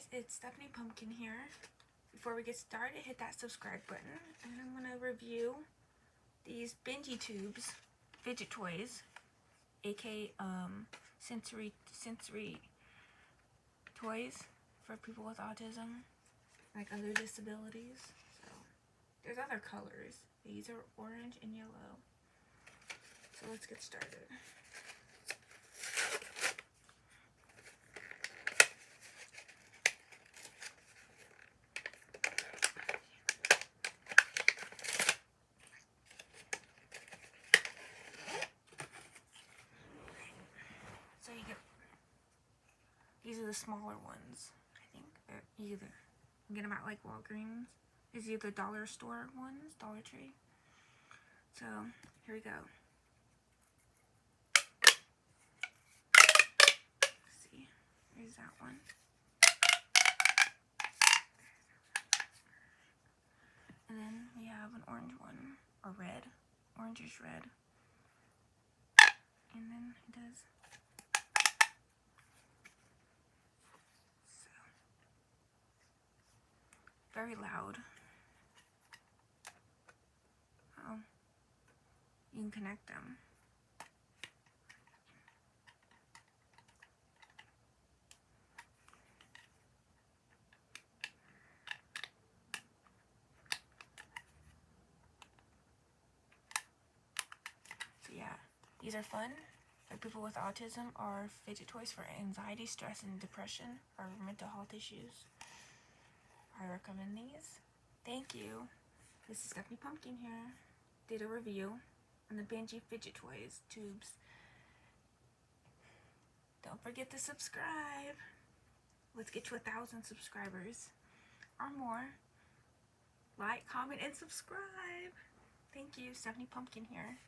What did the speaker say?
guys, it's Stephanie Pumpkin here. Before we get started, hit that subscribe button, and I'm going to review these bendy tubes, fidget toys, aka sensory toys for people with autism, like other disabilities. So there's other colors. These are orange and yellow. So let's get started. So you get, these are the smaller ones, I think. They're you can get them at like Walgreens. These are the dollar store ones, Dollar Tree. So here we go. Let's see, here's that one. And then we have an orange one, or red, orangish red. And then it does. So, very loud. Oh, you can connect them. So yeah, these are fun for people with autism or fidget toys for anxiety, stress, and depression, or mental health issues. I recommend these. Thank you. This is Stephanie Pumpkin here. Did a review on the bendy fidget toys tubes. Don't forget to subscribe. Let's get to 1,000 subscribers or more. Like, comment, and subscribe. Thank you. Stephanie Pumpkin here.